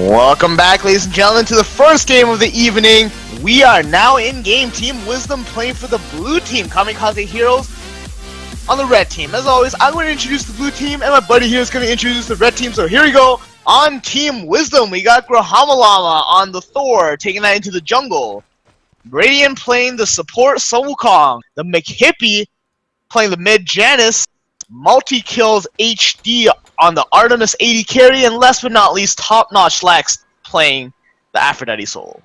Welcome back, ladies and gentlemen, to the first game of the evening. We are now in game. Team Wisdom playing for the blue team, Kamikaze Heroes on the red team. As always, I'm going to introduce the blue team, and my buddy here is going to introduce the red team. So here we go. On Team Wisdom, we got Grahamalama on the Thor, taking that into the jungle. Radiant playing the support Sun Wukong. The McHippie playing the mid Janice. Multi-kills HD on the Artemis 80 carry, and last but not least, top-notch Lex playing the Aphrodite Soul.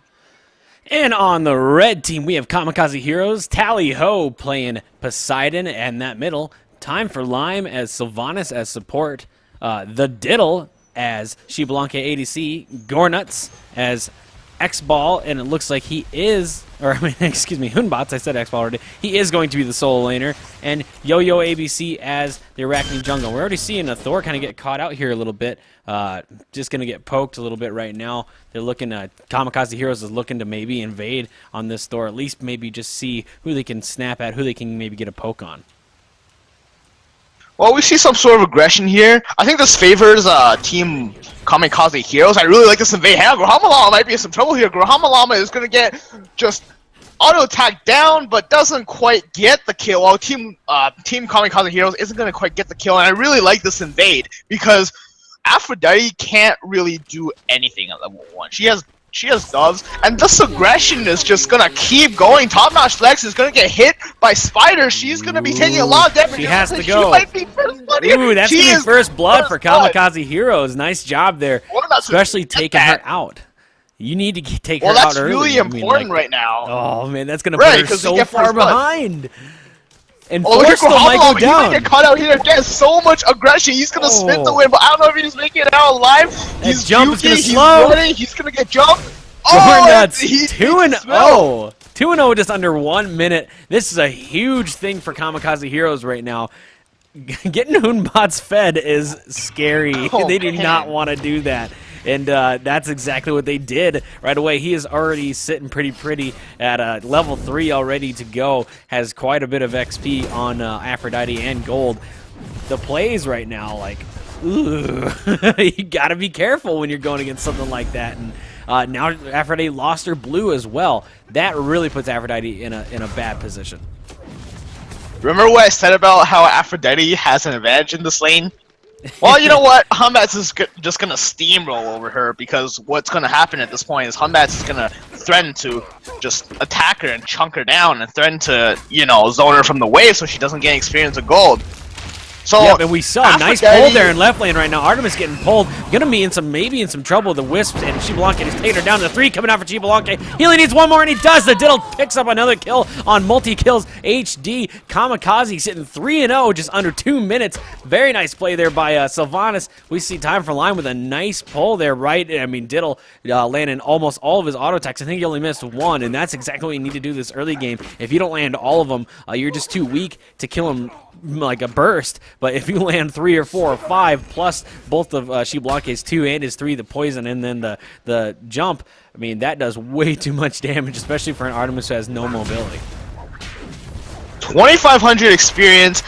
And on the red team, we have Kamikaze Heroes, Tally Ho playing Poseidon, and that middle, Time for Lime as Sylvanas as support, the Diddle as Xiblanque ADC, Gornuts as X-Ball, and it looks like he is, or I mean, excuse me, Hunbots, I said X-Ball already, he is going to be the solo laner, and Yo-Yo ABC as the Arachne jungle. We're already seeing a Thor kind of get caught out here a little bit, just going to get poked a little bit right now. They're looking, Kamikaze Heroes is looking to maybe invade on this Thor, at least maybe just see who they can snap at, who they can maybe get a poke on. Well, we see some sort of aggression here. I think this favors Team Kamikaze Heroes. I really like this invade. Hey, Grahamalama might be in some trouble here. Grahamalama is going to get just auto-attacked down, but doesn't quite get the kill. While Team Kamikaze Heroes isn't going to quite get the kill. And I really like this invade because Aphrodite can't really do anything at level 1. She has doves, and this aggression is just gonna keep going. Top-notch Lex is gonna get hit by Spider. She's gonna be taking a lot of damage. She has to go. She might be first blood here. Ooh, that's gonna be first blood for Kamikaze Heroes. Nice job there, especially taking her out. You need to take her out early. Well, that's really important right now. Oh man, that's gonna put her so far behind. And look still might go down. He might get caught out here again. So much aggression. He's gonna spin the win, but I don't know if he's making it out alive. He's jump is gonna he's slow. Running, he's gonna get jumped. Nuts. 2-0. 2-0 just under 1 minute. This is a huge thing for Kamikaze Heroes right now. Getting Hunbots fed is scary. They do not want to do that. And that's exactly what they did right away. He is already sitting pretty at level 3 already to go. Has quite a bit of XP on Aphrodite and gold. The plays right now, like, ooh, you gotta be careful when you're going against something like that. And now Aphrodite lost her blue as well. That really puts Aphrodite in a bad position. Remember what I said about how Aphrodite has an advantage in this lane? Well, you know what? Hunbots is just going to steamroll over her, because what's going to happen at this point is Hunbots is going to threaten to just attack her and chunk her down and threaten to, you know, zone her from the wave so she doesn't gain experience of gold. So, yeah, and we saw a nice pull there in left lane right now. Artemis getting pulled. Gonna be in some, maybe in some trouble. The Wisp and Xiblanque is taking her down to 3, coming out for Xiblanque. He only needs one more, and he does. The Diddle picks up another kill on multi-kills HD. Kamikaze sitting 3-0 just under 2 minutes. Very nice play there by Sylvanas. We see Time for Lime with a nice pull there, right? I mean, Diddle landing almost all of his auto attacks. I think he only missed one, and that's exactly what you need to do this early game. If you don't land all of them, you're just too weak to kill him like a burst. But if you land 3 or 4 or 5 plus both of Xiblanque's 2 and his 3, the poison and then the jump, I mean, that does way too much damage, especially for an Artemis who has no mobility. 2,500 experience,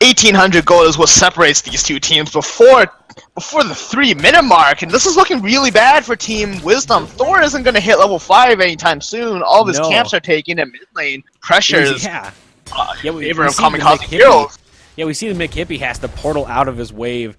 1,800 gold is what separates these two teams before the 3-minute mark, and this is looking really bad for Team Wisdom. Thor isn't going to hit level 5 anytime soon. All of his camps are taken in mid lane. Pressures. Favor of Kamikaze Heroes. Yeah, we see the McHippie has to portal out of his wave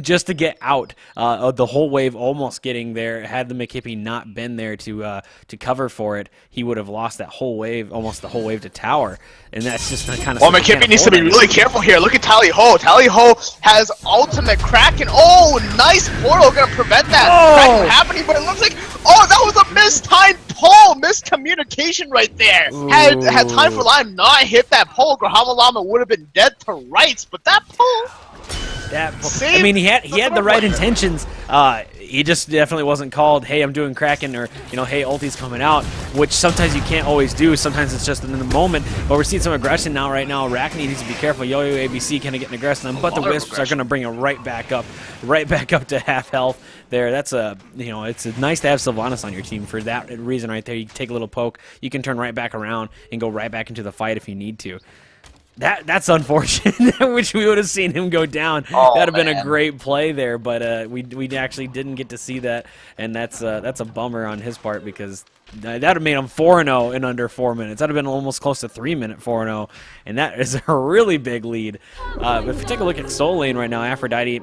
just to get out. The whole wave almost getting there. Had the McHippie not been there to cover for it, he would have lost that whole wave, almost the whole wave to tower. And that's just kind of. Well, McHippie needs to be really careful here. Look at Tally Ho. Tally Ho has ultimate Kraken. Oh, nice portal, gonna prevent that Kraken from happening. But it looks like, oh, that was a mistimed pull, miscommunication right there. Had Time for Lime not hit that pull, Grahamalama would have been dead to rights. But that pull. I mean, he had the right intentions. He just definitely wasn't called, hey, I'm doing Kraken, or, you know, hey, ulti's coming out, which sometimes you can't always do. Sometimes it's just in the moment. But we're seeing some aggression now right now. Arachne needs to be careful. Yo-Yo ABC kind of getting aggressive on him, but the Wisps are going to bring him right back up to half health there. That's it's nice to have Sylvanas on your team for that reason right there. You take a little poke, you can turn right back around and go right back into the fight if you need to. That's unfortunate. I wish we would have seen him go down. Oh, That'd have been a man. great play there, but we actually didn't get to see that, and that's a bummer on his part because that would have made him 4-0 in under 4 minutes. That'd have been almost close to 3-minute 4-0, and that is a really big lead. If you take a look at Soul Lane right now, Aphrodite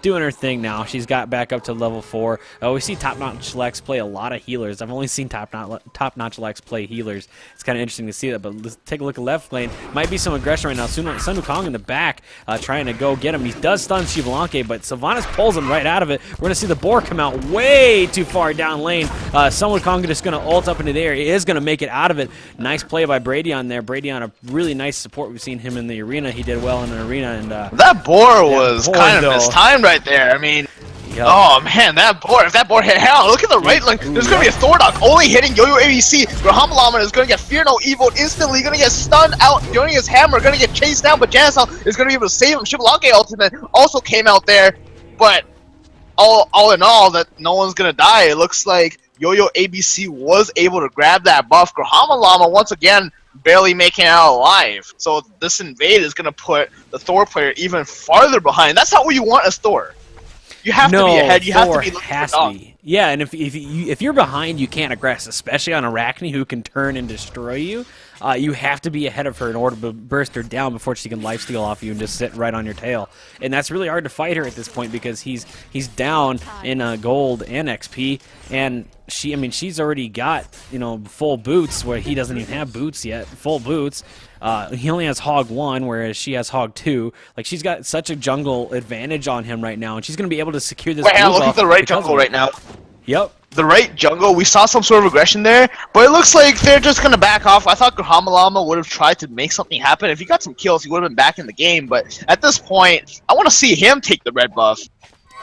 doing her thing now. She's got back up to level 4. We see Top Notch Lex play a lot of healers. I've only seen Top Notch Lex play healers. It's kind of interesting to see that, but let's take a look at left lane. Might be some aggression right now. Sun Wukong in the back trying to go get him. He does stun Xbalanque, but Sylvanas pulls him right out of it. We're going to see the boar come out way too far down lane. Sun Wukong just going to ult up into the air. He is going to make it out of it. Nice play by Braedion there. Braedion, a really nice support. We've seen him in the arena. He did well in the arena. And that boar was kind of mistimed right there. I mean, yep. Oh man, that board, if that board hit hell, look at the right lane. There's gonna be a Thordock only hitting Yo-Yo ABC. Grahamalama is gonna get Fear No Evil instantly, gonna get stunned out, joining his hammer, gonna get chased down, but Janacel is gonna be able to save him. Xbalanque ultimate also came out there, but all in all, that no one's gonna die. It looks like Yo-Yo ABC was able to grab that buff. Grahamalama once again barely making it out alive. So this invade is gonna put the Thor player even farther behind. That's not what you want as Thor. You have to be ahead. You have to be looking for dog. Yeah, and if you're behind, you can't aggress, especially on Arachne, who can turn and destroy you. You have to be ahead of her in order to burst her down before she can lifesteal off you and just sit right on your tail. And that's really hard to fight her at this point because he's down in gold and XP, and she's already got full boots where he doesn't even have boots yet. Full boots. He only has Hog 1, whereas she has Hog 2. Like, she's got such a jungle advantage on him right now, and she's going to be able to secure this. Wait, look at the right jungle right now. Yep. The right jungle, we saw some sort of aggression there, but it looks like they're just going to back off. I thought Grahamalama would have tried to make something happen. If he got some kills, he would have been back in the game, but at this point, I want to see him take the red buff.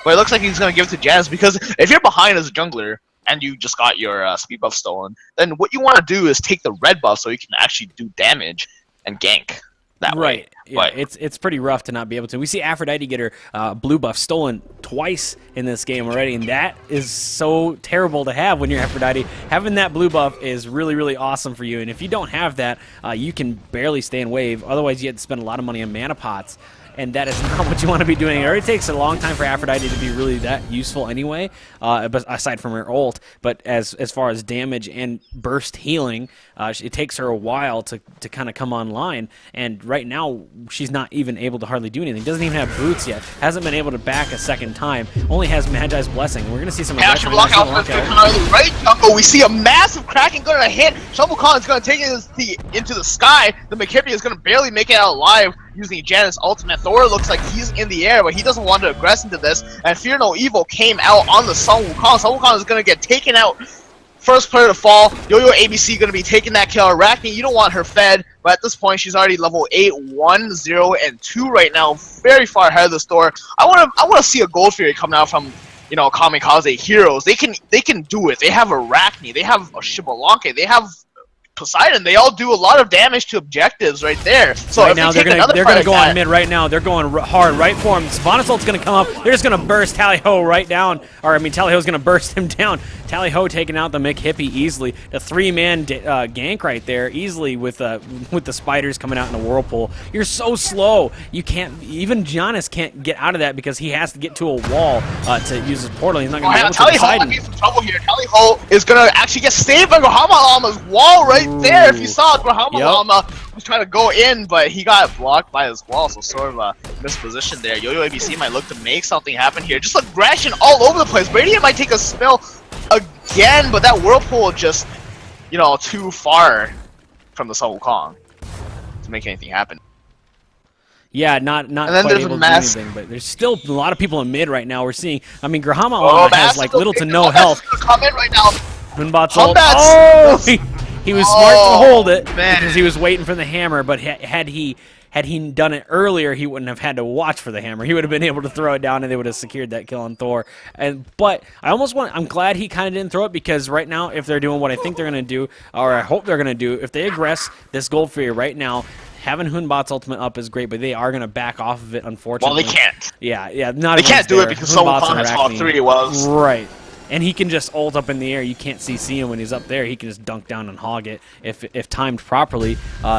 But it looks like he's going to give it to Janice, because if you're behind as a jungler, and you just got your speed buff stolen, then what you want to do is take the red buff so you can actually do damage and gank that way. Yeah, it's pretty rough to not be able to. We see Aphrodite get her blue buff stolen twice in this game already, and that is so terrible to have when you're Aphrodite. Having that blue buff is really, really awesome for you, and if you don't have that, you can barely stay in wave. Otherwise, you have to spend a lot of money on mana pots, and that is not what you want to be doing. It already takes a long time for Aphrodite to be really that useful anyway, but aside from her ult. But as far as damage and burst healing, it takes her a while to kind of come online. And right now, she's not even able to hardly do anything. Doesn't even have boots yet. Hasn't been able to back a second time. Only has Magi's Blessing. We're going to see some aggression. Right jungle, we see a massive Kraken going to hit. Shovel Khan is going to take it into the sky. The McKippy is going to barely make it out alive using Janet's ultimate. Thor looks like he's in the air, but he doesn't want to aggress into this. And Fear No Evil came out on the Sun Wukong. Sun Wukong is going to get taken out. First player to fall. Yo-Yo ABC going to be taking that kill. Arachne, you don't want her fed, but at this point she's already level 8, 1, 0, and 2 right now. Very far ahead of the store. I want to see a Gold Fury coming out from Kamikaze heroes. They can do it. They have Arachne. They have Xbalanque. They have Poseidon. They all do a lot of damage to objectives right there. So right now they're gonna go on mid right now. They're going hard right for him. Sylvanas ult's gonna come up. They're just gonna burst Tally-Ho right down. Or I mean, Tally-Ho's gonna burst him down. Tally-Ho taking out the McHippy easily. The 3-man gank right there easily with the spiders coming out in the whirlpool. You're so slow. You can't. Even Giannis can't get out of that because he has to get to a wall to use his portal. He's not gonna be able to. Tally-Ho might be in some trouble here. Tally-Ho is gonna actually get saved by Grahamalama's wall right there. If you saw it, Grahamalama was trying to go in, but he got blocked by his wall, so sort of a misposition there. Yo-Yo ABC might look to make something happen here. Just aggression all over the place. Braedion might take a spill again, but that whirlpool just, too far from the Sun Wukong to make anything happen. Yeah, not quite able to do anything, but there's still a lot of people in mid right now. We're seeing, Grahamalama has like little to no health. Come in right now. Hunbat's ult. He was smart to hold it because he was waiting for the hammer, but had he done it earlier, he wouldn't have had to watch for the hammer. He would have been able to throw it down, and they would have secured that kill on Thor. But I'm glad he kind of didn't throw it, because right now, if they're doing what I think they're going to do, or I hope they're going to do, if they aggress this Gold Fury right now, having Hunbat's ultimate up is great, but they are going to back off of it, unfortunately. Well, they can't. Yeah, they can't do it because someone has Hog 3 was. Right. And he can just ult up in the air. You can't see him when he's up there. He can just dunk down and hog it if timed properly.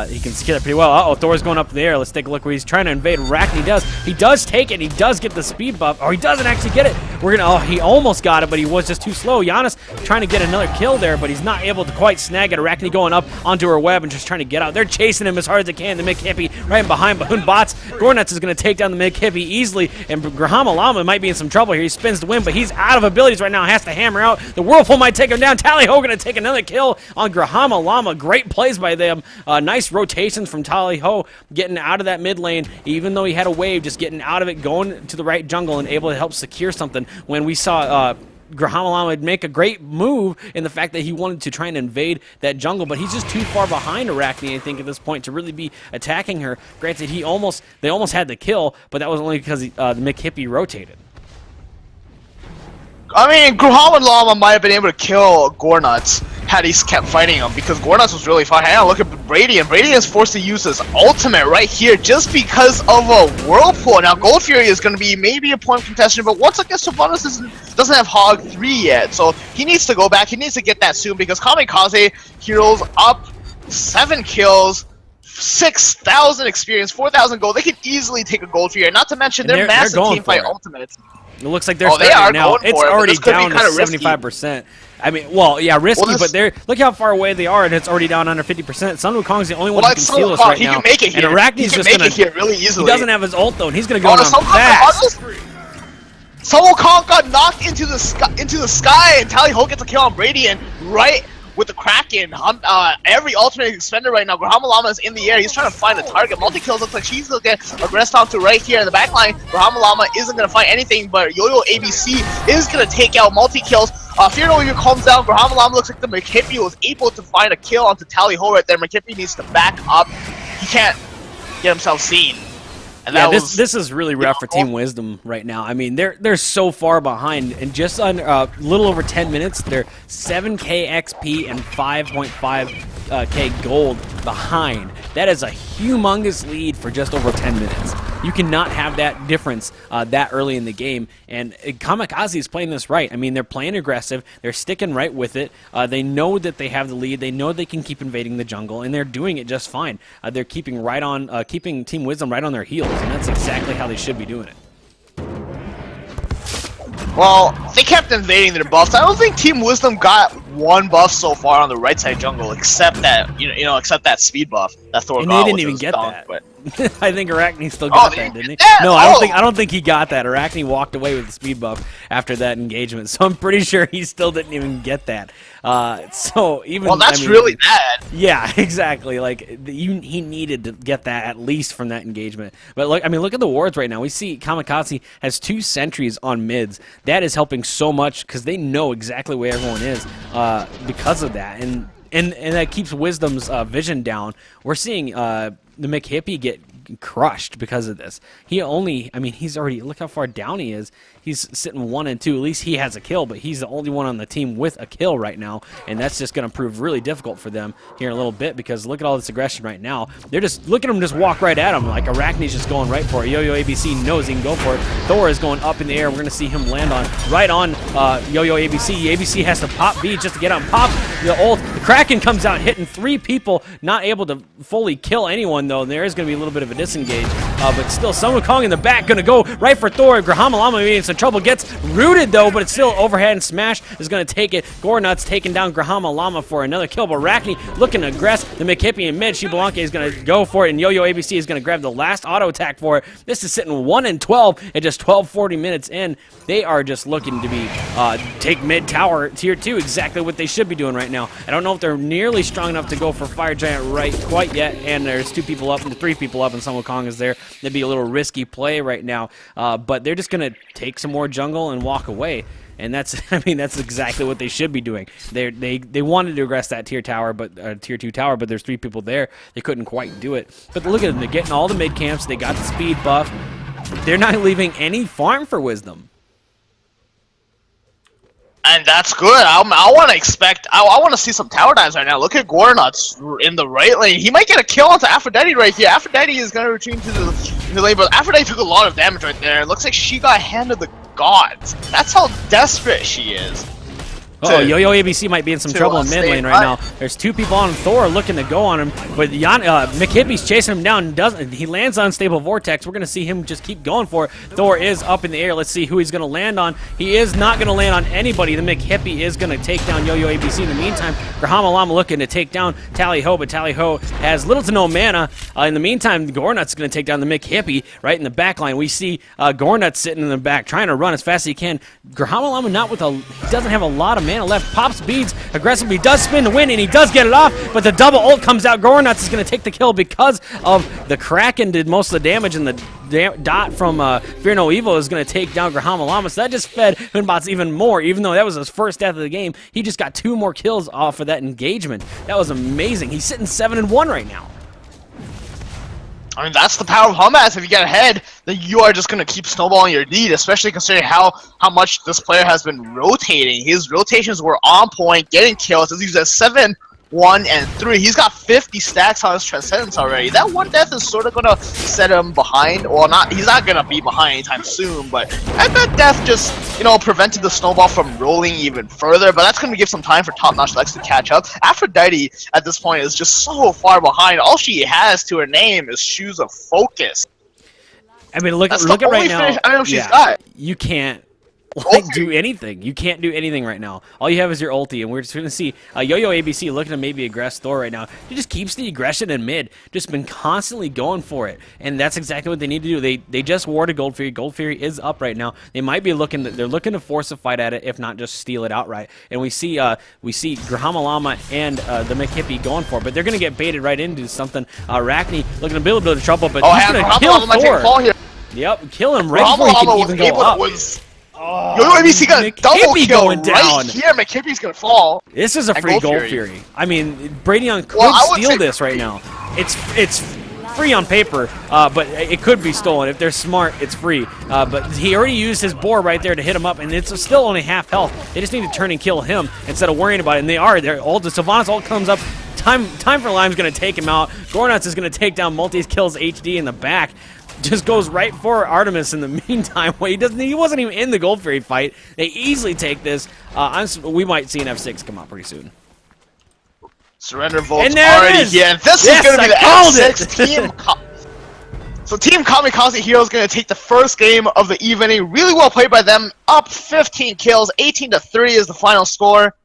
He can secure it pretty well. Uh-oh, Thor's going up in the air. Let's take a look where he's trying to invade. Arachne does. He does take it. And he does get the speed buff. Or he doesn't actually get it. Oh, he almost got it, but he was just too slow. Giannis trying to get another kill there, but he's not able to quite snag it. Arachne going up onto her web and just trying to get out. They're chasing him as hard as they can. The mid hippie right behind Bahoon Bots. Gornuts is going to take down the mid hippie easily, and Grahama Llama might be in some trouble here. He spins the win, but he's out of abilities right now. Has to hammer out. The Whirlpool might take him down. Tally Ho going to take another kill on Grahama Llama. Great plays by them. Nice rotations from Tally Ho, getting out of that mid lane, even though he had a wave, just getting out of it, going to the right jungle, and able to help secure something. When we saw Grahama Llama would make a great move in the fact that he wanted to try and invade that jungle, but he's just too far behind Arachne, I think, at this point to really be attacking her. Granted, they almost had the kill, but that was only because the Mick Hippie rotated. I mean, Grahama Llama might have been able to kill Gornuts had he kept fighting him, because Gornuts was really far. Hang on, look at Bradian. Bradian is forced to use his ultimate right here just because of a Whirlpool. Now, Gold Fury is going to be maybe a point contention, but once again, Sylvanas doesn't have Hog 3 yet, so he needs to go back. He needs to get that soon, because Kamikaze Heroes up 7 kills, 6,000 experience, 4,000 gold. They could easily take a Gold Fury, not to mention their massive team fight ultimates. It looks like they're starting now. It's already down to 75%. I mean, well, yeah, risky, but they're look how far away they are, and it's already down under 50%. Sun Wukong's the only one who can steal us right now. He can make it here. And Arachne's just gonna here really easily. He doesn't have his ult though, and he's gonna go down fast. Sun Wukong got knocked into the sky, and Tally Ho gets a kill on Bradian right with the Kraken. Every ultimate is expended right now. Grahama Llama is in the air. He's trying to find a target. Multi-kills looks like she's going to get aggressed onto right here in the back line. Grahama Llama isn't going to find anything, but Yo-Yo ABC is going to take out multi-kills. Fear No Longer comes down. Grahama Llama looks like the McKippy was able to find a kill onto Tally Ho right there. McKippy needs to back up. He can't get himself seen. And yeah, this is really rough for Team Wisdom right now. I mean, they're so far behind, and just on a little over 10 minutes, they're 7k XP and 5.5k gold behind. That is a humongous lead for just over 10 minutes. You cannot have that difference that early in the game, and Kamikaze is playing this right. I mean, they're playing aggressive. They're sticking right with it. They know that they have the lead. They know they can keep invading the jungle, and they're doing it just fine. They're keeping Team Wisdom right on their heels, and that's exactly how they should be doing it. Well, they kept invading their buffs. I don't think Team Wisdom got one buff so far on the right side jungle, except that except that speed buff that Thor got. And they didn't even get that. But I think Arachne still got that, didn't he? No, I don't think he got that. Arachne walked away with the speed buff after that engagement, so I'm pretty sure he still didn't even get that. So even that's really bad. Yeah, exactly. Like he needed to get that at least from that engagement. But look at the wards right now. We see Kamikaze has 2 sentries on mids. That is helping so much because they know exactly where everyone is because of that, and that keeps Wisdom's vision down. We're seeing the McHippie get crushed because of this. He's already, look how far down he is. He's sitting 1 and 2. At least he has a kill, but he's the only one on the team with a kill right now, and that's just going to prove really difficult for them here in a little bit because look at all this aggression right now. They're just, look at him just walk right at him. Like Arachne's just going right for it. Yo-Yo ABC knows he can go for it. Thor is going up in the air. We're going to see him land right on Yo-Yo ABC. ABC has to pop B just to get on pop the ult. The Kraken comes out hitting 3 people, not able to fully kill anyone though. There is going to be a little bit of a disengage, but still Sun Wukong in the back going to go right for Thor. Grahama Llama maybe in some trouble, gets rooted though, but it's still overhead and smash is going to take it. Gornuts taking down Grahama Llama for another kill, but Arachne looking to aggress the McHippie in mid. Shebalanke is going to go for it, and Yo-Yo ABC is going to grab the last auto attack for it. This is sitting 1 and 12 at just 12:40 minutes in. They are just looking to be take mid tower tier 2, exactly what they should be doing right now. I don't know if they're nearly strong enough to go for Fire Giant right quite yet, and there's 2 people up and 3 people up, and Sun Wukong is there. That'd be a little risky play right now, but they're just going to take some more jungle and walk away. And that's exactly what they should be doing. They wanted to aggress that tier tower, but tier 2 tower, but there's 3 people there. They couldn't quite do it. But look at them. They're getting all the mid camps. They got the speed buff. They're not leaving any farm for Wisdom. And that's good. I want to see some tower dives right now. Look at Gornuts in the right lane. He might get a kill onto Aphrodite right here. Aphrodite is going to retreat to the lane, but Aphrodite took a lot of damage right there. It looks like she got handed the gods. That's how desperate she is. Oh, Yo-Yo ABC might be in some trouble in mid lane right now. There's 2 people on Thor looking to go on him, but McHippie's chasing him down. He lands on Stable Vortex. We're going to see him just keep going for it. Thor is up in the air. Let's see who he's going to land on. He is not going to land on anybody. The McHippie is going to take down Yo-Yo ABC. In the meantime, Grahama Llama looking to take down Tally Ho, but Tally Ho has little to no mana. In the meantime, Gornut's going to take down the McHippie right in the back line. We see Gornut sitting in the back, trying to run as fast as he can. Grahama Llama he doesn't have a lot of mana left. Pops beads aggressively, does spin to win, and he does get it off, but the double ult comes out. Gornuts is going to take the kill because of the Kraken did most of the damage, and the dot from Fear No Evil is going to take down Grahama Llama, so that just fed Hoonbots even more. Even though that was his first death of the game, he just got 2 more kills off of that engagement. That was amazing. He's sitting 7-1 right now. I mean, that's the power of Hummas. If you get ahead, then you are just going to keep snowballing your lead, especially considering how much this player has been rotating. His rotations were on point, getting kills. He's at 7, 1, and 3. He's got 50 stacks on his Transcendence already. That one death is sort of going to set him behind. Well, he's not going to be behind anytime soon, but that death just, prevented the snowball from rolling even further. But that's going to give some time for Top Notch Lex to catch up. Aphrodite, at this point, is just so far behind. All she has to her name is Shoes of Focus. I mean, look at right now. I don't know if she's got. You can't do anything. You can't do anything right now. All you have is your ulti, and we're just going to see Yo-Yo ABC looking to maybe aggress Thor right now. He just keeps the aggression in mid, just been constantly going for it, and that's exactly what they need to do. They just warded Gold Fury. Gold Fury is up right now. They might be looking to force a fight at it, if not just steal it outright. And we see Grahama Llama and the McHippie going for it, but they're going to get baited right into something. Arachne looking to build a bit of trouble, but he's going to kill Thor. Yep, kill him right before he can even go up. Yo-Yo ABC got a double kill right here. McHippie's gonna fall. This is a free Gold Fury. I mean, Bradyon could steal this right now. It's free on paper, but it could be stolen. If they're smart, it's free. But he already used his boar right there to hit him up, and it's still only half health. They just need to turn and kill him instead of worrying about it, and they are. Their ult, the Sylvanas ult comes up. Time for Lime's going to take him out. Gornuts is going to take down Multis, kills HD in the back. Just goes right for Artemis in the meantime. He wasn't even in the Gold Fury fight. They easily take this. We might see an F6 come out pretty soon. Surrender Volt's already here. And this is going to be the F6 team. So Team Kamikaze Hero is going to take the first game of the evening. Really well played by them. Up 15 kills. 18-3 is the final score.